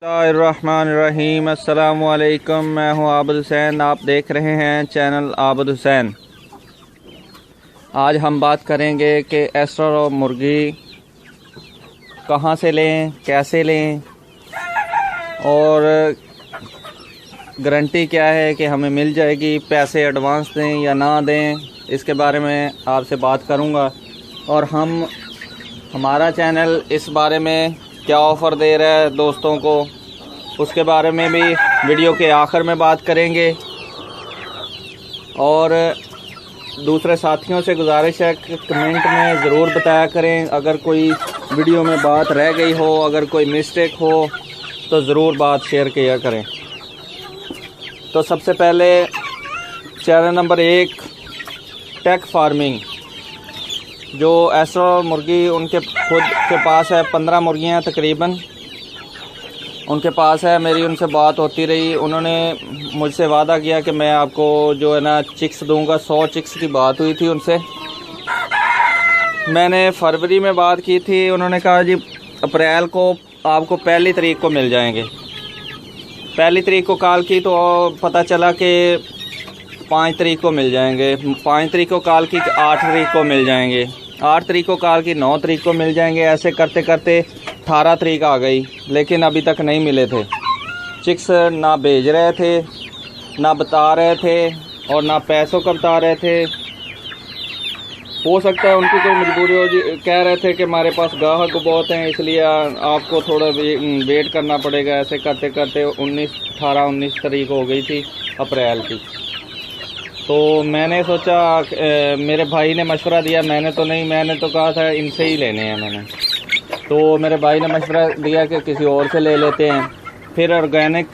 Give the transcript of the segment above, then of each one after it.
बिस्मिल्लाहिर्रहमानिर्रहीम। अस्सलामुअलैकुम। मैं हूं आबिद हुसैन, आप देख रहे हैं चैनल आबिद हुसैन। आज हम बात करेंगे कि एस्टर और मुर्गी कहां से लें, कैसे लें और गारंटी क्या है कि हमें मिल जाएगी, पैसे एडवांस दें या ना दें, इसके बारे में आपसे बात करूंगा। और हमारा चैनल इस बारे में क्या ऑफ़र दे रहा है दोस्तों को, उसके बारे में भी वीडियो के आखिर में बात करेंगे। और दूसरे साथियों से गुजारिश है कि कमेंट में ज़रूर बताया करें, अगर कोई वीडियो में बात रह गई हो, अगर कोई मिस्टेक हो तो ज़रूर बात शेयर किया करें। तो सबसे पहले चैनल नंबर 1 टेक फार्मिंग, जो एस्टर और मुर्गी उनके खुद के पास है, 15 मुर्गियाँ तकरीबन उनके पास है। मेरी उनसे बात होती रही, उन्होंने मुझसे वादा किया कि मैं आपको जो है ना चिक्स दूंगा। 100 चिक्स की बात हुई थी उनसे। मैंने फरवरी में बात की थी, उन्होंने कहा जी अप्रैल को आपको 1 तारीख को मिल जाएंगे। 1 तारीख को कॉल की तो पता चला कि 5 तारीख को मिल जाएंगे। 5 तारीख को कॉल की 8 तारीख को मिल जाएंगे। 8 तारीख को कॉल की 9 तारीख को मिल जाएंगे। ऐसे करते करते 18 तारीख आ गई, लेकिन अभी तक नहीं मिले थे। चिक्स ना भेज रहे थे, ना बता रहे थे और ना पैसों का बता रहे थे। हो सकता है उनकी कोई मजबूरी हो जी, कह रहे थे कि हमारे पास ग्राहक बहुत हैं, इसलिए आपको थोड़ा वेट करना पड़ेगा। ऐसे करते करते 19 तारीख हो गई थी अप्रैल की। तो मैंने सोचा, मेरे भाई ने मशवरा दिया, मैंने तो कहा था इनसे ही लेने हैं मैंने। तो मेरे भाई ने मशवरा दिया कि किसी और से ले लेते हैं। फिर ऑर्गेनिक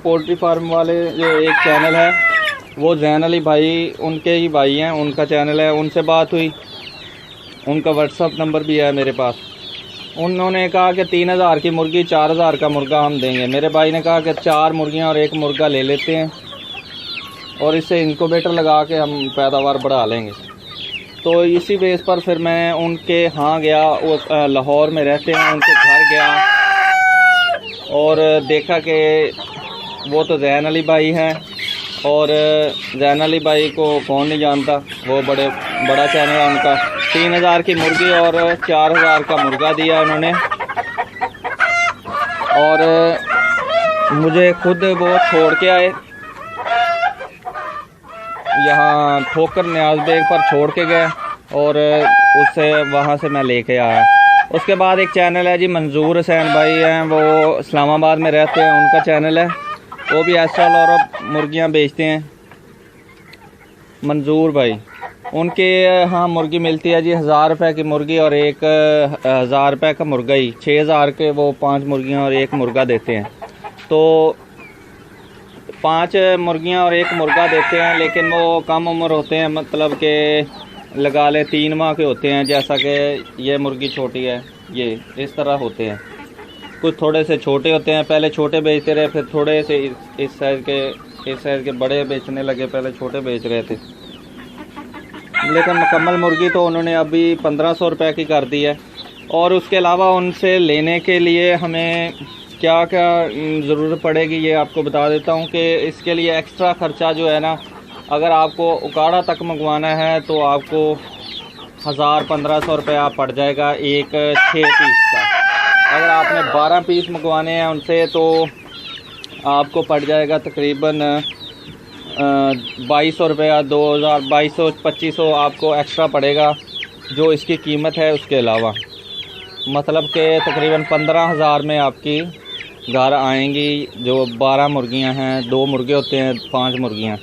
पोल्ट्री फार्म वाले जो एक चैनल है, वो जैन अली भाई, उनके ही भाई हैं, उनका चैनल है, उनसे बात हुई। उनका व्हाट्सअप नंबर भी है मेरे पास। उन्होंने कहा कि 3000 की मुर्गी 4000 का मुर्गा हम देंगे। मेरे भाई ने कहा कि 4 मुर्गियां और 1 मुर्गा ले लेते हैं और इससे इनक्यूबेटर लगा के हम पैदावार बढ़ा लेंगे। तो इसी बेस पर फिर मैं उनके यहाँ गया, वो लाहौर में रहते हैं, उनके घर गया और देखा कि वो तो जैन अली भाई हैं। और जैन अली भाई को कौन नहीं जानता, वो बड़ा चैनल है उनका। 3000 की मुर्गी और 4000 का मुर्गा दिया उन्होंने। और मुझे खुद वो छोड़ के आए, यहाँ ठोकर न्याज बेग पर छोड़ के गए और उससे वहाँ से मैं लेके आया। उसके बाद एक चैनल है जी, मंजूर हुसैन भाई हैं, वो इस्लामाबाद में रहते हैं, उनका चैनल है। वो भी एस्ट्रल और मुर्गियाँ बेचते हैं। मंजूर भाई, उनके यहाँ मुर्गी मिलती है जी 1000 रुपये की मुर्गी और 1000 रुपये का मुर्गा ही। 6000 के वो 5 मुर्गियाँ और 1 मुर्गा देते हैं। तो 5 मुर्गियाँ और 1 मुर्गा देते हैं, लेकिन वो कम उम्र होते हैं, मतलब कि लगा ले 3 माह के होते हैं। जैसा कि ये मुर्गी छोटी है, ये इस तरह होते हैं। कुछ थोड़े से छोटे होते हैं, पहले छोटे बेचते रहे, फिर थोड़े से इस साइज़ के बड़े बेचने लगे, पहले छोटे बेच रहे थे। लेकिन मुकम्मल मुर्गी तो उन्होंने अभी 1500 रुपये की कर दी है। और उसके अलावा उनसे लेने के लिए हमें क्या क्या ज़रूरत पड़ेगी ये आपको बता देता हूँ कि इसके लिए एक्स्ट्रा ख़र्चा जो है ना, अगर आपको उकाड़ा तक मंगवाना है तो आपको 1000-1500 रुपया पड़ जाएगा एक 6 पीस का। अगर आपने 12 पीस मंगवाने हैं उनसे तो आपको पड़ जाएगा तकरीबन 2200 रुपया, 2000, 2200, 2500 आपको एक्स्ट्रा पड़ेगा जो इसकी कीमत है। उसके अलावा मतलब कि तकरीबन 15000 में आपकी घर आएंगी, जो 12 मुर्गियां हैं, 2 मुर्गे होते हैं, 5 मुर्गियां।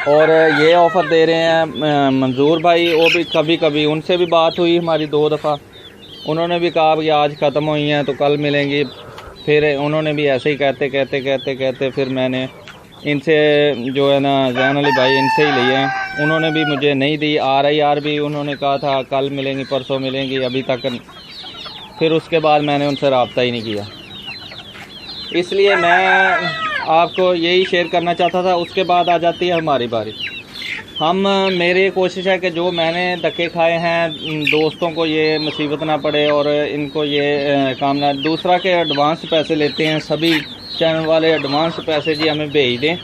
और ये ऑफ़र दे रहे हैं मंजूर भाई, वो भी कभी उनसे भी बात हुई हमारी 2 दफ़ा। उन्होंने भी कहा कि आज ख़त्म हुई हैं तो कल मिलेंगी। फिर उन्होंने भी ऐसे ही कहते फिर मैंने इनसे जो है ना जैन अली भाई, इनसे ही लिए हैं। उन्होंने भी मुझे नहीं दी। RIR भी उन्होंने कहा था कल मिलेंगी, परसों मिलेंगी, अभी तक। फिर उसके बाद मैंने उनसे रब्ता ही नहीं किया। इसलिए मैं आपको यही शेयर करना चाहता था। उसके बाद आ जाती है हमारी बारी। मेरी कोशिश है कि जो मैंने धक्के खाए हैं दोस्तों को ये मुसीबत ना पड़े और इनको ये काम ना। दूसरा के एडवांस पैसे लेते हैं सभी चैनल वाले, एडवांस पैसे जी हमें भेज दें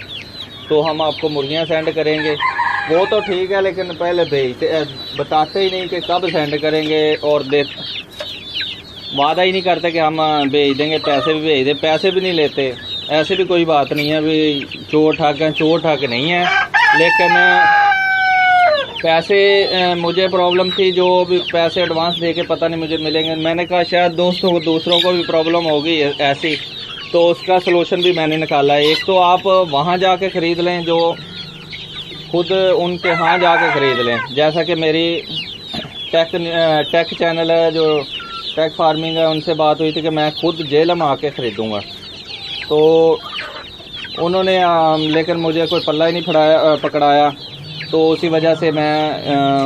तो हम आपको मुर्गियां सेंड करेंगे। वो तो ठीक है, लेकिन पहले भेजते बताते ही नहीं कि कब सेंड करेंगे और वादा ही नहीं करते कि हम भेज देंगे, पैसे भी भेज दें, पैसे भी नहीं लेते। ऐसे भी कोई बात नहीं है भी चोर ठग हैं, चोर ठग नहीं है, लेकिन पैसे मुझे प्रॉब्लम थी, जो भी पैसे एडवांस दे के पता नहीं मुझे मिलेंगे। मैंने कहा शायद दोस्तों को दूसरों को भी प्रॉब्लम होगी ऐसी, तो उसका सलूशन भी मैंने निकाला है। एक तो आप वहाँ जाके ख़रीद लें, जो खुद उनके यहाँ जाके ख़रीद लें। जैसा कि मेरी टेक चैनल है जो टेक फार्मिंग है, उनसे बात हुई थी कि मैं खुद जेलम आके ख़रीदूँगा, तो उन्होंने लेकिन मुझे कोई पल्ला ही नहीं पकड़ाया, तो उसी वजह से मैं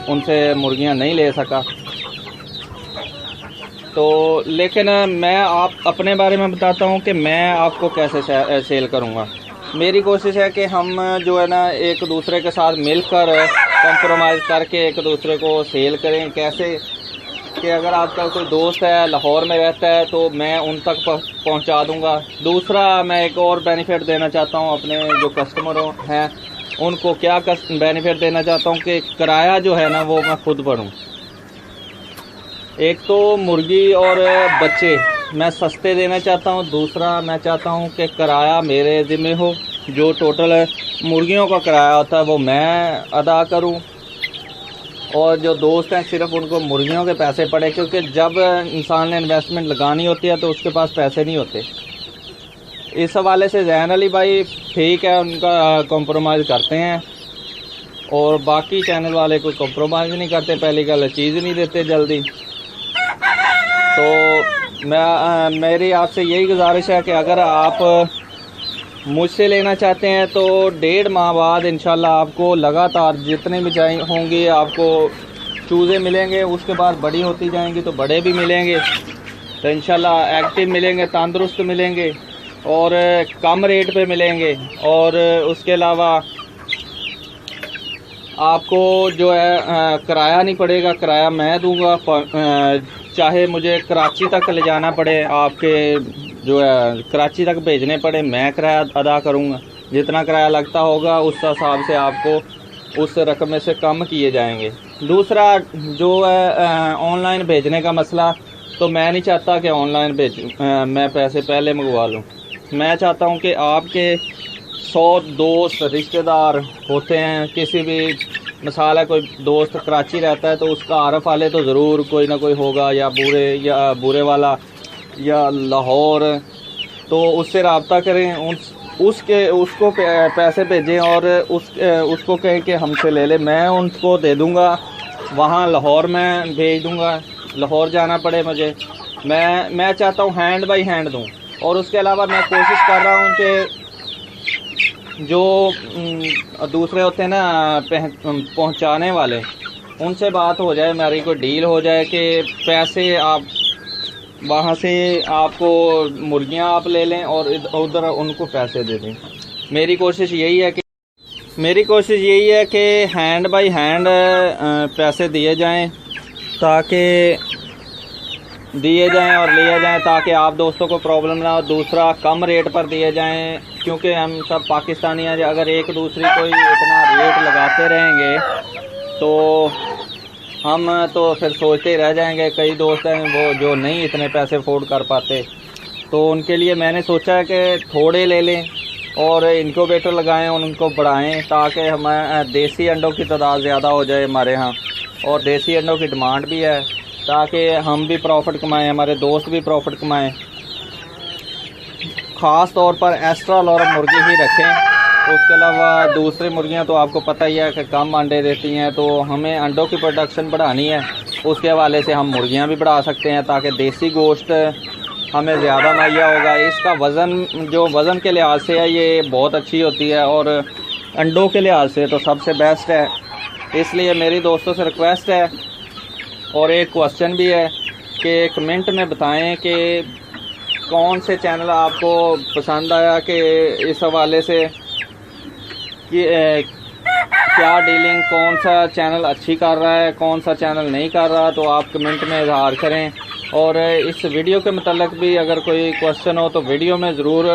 उनसे मुर्गियां नहीं ले सका। तो लेकिन मैं अपने बारे में बताता हूं कि मैं आपको कैसे सेल करूंगा। मेरी कोशिश है कि हम जो है ना एक दूसरे के साथ मिलकर कॉम्प्रोमाइज़ करके एक दूसरे को सेल करें। कैसे कि अगर आपका कोई दोस्त है लाहौर में रहता है तो मैं उन तक पहुंचा दूंगा। दूसरा मैं एक और बेनिफिट देना चाहता हूं अपने जो कस्टमर हैं उनको। क्या बेनिफिट देना चाहता हूं कि किराया जो है ना वो मैं खुद भरूं। एक तो मुर्गी और बच्चे मैं सस्ते देना चाहता हूं, दूसरा मैं चाहता हूं कि किराया मेरे ज़िम्मे हो। जो टोटल मुर्गियों का किराया होता है वो मैं अदा करूं, और जो दोस्त हैं सिर्फ उनको मुर्गियों के पैसे पड़े, क्योंकि जब इंसान ने इन्वेस्टमेंट लगानी होती है तो उसके पास पैसे नहीं होते। इस हवाले से जैन अली भाई ठीक है, उनका कॉम्प्रोमाइज़ करते हैं, और बाकी चैनल वाले कोई कॉम्प्रोमाइज़ नहीं करते। पहली गल चीज़ नहीं देते जल्दी। तो मेरी आपसे यही गुजारिश है कि अगर आप मुझसे लेना चाहते हैं तो 1.5 माह बाद इंशाल्लाह आपको लगातार जितने भी होंगे आपको चूज़े मिलेंगे। उसके बाद बड़ी होती जाएंगी तो बड़े भी मिलेंगे, तो इंशाल्लाह एक्टिव मिलेंगे, तंदुरुस्त मिलेंगे और कम रेट पे मिलेंगे। और उसके अलावा आपको जो है किराया नहीं पड़ेगा, किराया मैं दूंगा। चाहे मुझे कराची तक ले जाना पड़े, आपके जो है कराची तक भेजने पड़े, मैं किराया अदा करूंगा। जितना किराया लगता होगा उस हिसाब से आपको उस रकम में से कम किए जाएंगे। दूसरा जो है ऑनलाइन भेजने का मसला, तो मैं नहीं चाहता कि ऑनलाइन मैं पैसे पहले मंगवा लूँ। मैं चाहता हूँ कि आपके 100 दोस्त रिश्तेदार होते हैं, किसी भी मिसाल है कोई दोस्त कराची रहता है तो उसका आरफ वाले तो ज़रूर कोई ना कोई होगा, या बुरे वाला या लाहौर, तो उससे रब्ता करें, उसको पैसे भेजें और उसको कहें कि हमसे ले ले। मैं उनको दे दूंगा, वहाँ लाहौर में भेज दूंगा, लाहौर जाना पड़े मुझे। मैं चाहता हूँ हैंड बाई हैंड दूँ। और उसके अलावा मैं कोशिश कर रहा हूँ कि जो दूसरे होते हैं ना पहुँचाने वाले, उनसे बात हो जाए, मेरी कोई डील हो जाए कि पैसे आप वहाँ से आपको मुर्गियाँ आप ले लें और उधर उनको पैसे दे दें। मेरी कोशिश यही है कि हैंड बाय हैंड पैसे दिए जाएं और लिए जाएं, ताकि आप दोस्तों को प्रॉब्लम ना हो। दूसरा कम रेट पर दिए जाएं, क्योंकि हम सब पाकिस्तानी हैं। अगर एक दूसरे को इतना रेट लगाते रहेंगे तो हम तो फिर सोचते ही रह जाएंगे। कई दोस्त हैं वो जो नहीं इतने पैसे अफोर्ड कर पाते, तो उनके लिए मैंने सोचा है कि थोड़े ले लें और इनक्यूबेटर लगाएं, उनको बढ़ाएं, ताकि हमारे देसी अंडों की तादाद ज़्यादा हो जाए हमारे यहाँ। और देसी अंडों की डिमांड भी है, ताकि हम भी प्रॉफिट कमाएं, हमारे दोस्त भी प्रॉफिट कमाएं। ख़ास तौर पर एक्स्ट्रा लॉरम मुर्गी ही रखें। उसके अलावा दूसरी मुर्गियां तो आपको पता ही है कि कम अंडे देती हैं, तो हमें अंडों की प्रोडक्शन बढ़ानी है। उसके हवाले से हम मुर्गियां भी बढ़ा सकते हैं, ताकि देसी गोश्त हमें ज़्यादा मुहैया होगा। इसका वज़न के लिहाज से है ये बहुत अच्छी होती है, और अंडों के लिहाज से तो सबसे बेस्ट है। इसलिए मेरी दोस्तों से रिक्वेस्ट है, और एक क्वेश्चन भी है कि कमेंट में बताएं कि कौन से चैनल आपको पसंद आया, कि इस हवाले से कि क्या डीलिंग, कौन सा चैनल अच्छी कर रहा है, कौन सा चैनल नहीं कर रहा, तो आप कमेंट में इजहार करें। और इस वीडियो के मतलब भी अगर कोई क्वेश्चन हो तो वीडियो में ज़रूर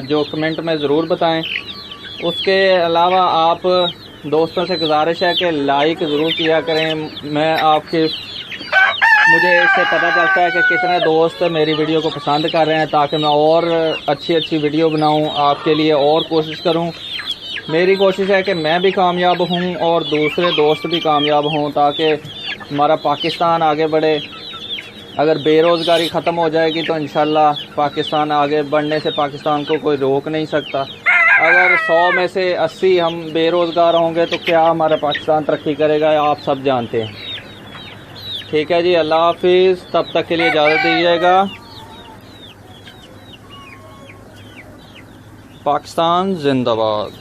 जो कमेंट में ज़रूर बताएं। उसके अलावा आप दोस्तों से गुजारिश है कि लाइक ज़रूर किया करें। मुझे इससे पता चलता है कि कितने दोस्त मेरी वीडियो को पसंद कर रहे हैं, ताकि मैं और अच्छी वीडियो बनाऊं आपके लिए और कोशिश करूं। मेरी कोशिश है कि मैं भी कामयाब हूं और दूसरे दोस्त भी कामयाब हों, ताकि हमारा पाकिस्तान आगे बढ़े। अगर बेरोज़गारी ख़त्म हो जाएगी तो इंशाल्लाह पाकिस्तान आगे बढ़ने से पाकिस्तान को कोई रोक नहीं सकता। अगर 100 में से 80 हम बेरोज़गार होंगे तो क्या हमारा पाकिस्तान तरक्की करेगा, आप सब जानते हैं। ठीक है जी, अल्लाह हाफिज़। तब तक के लिए इजाज़त दीजिएगा। पाकिस्तान जिंदाबाद।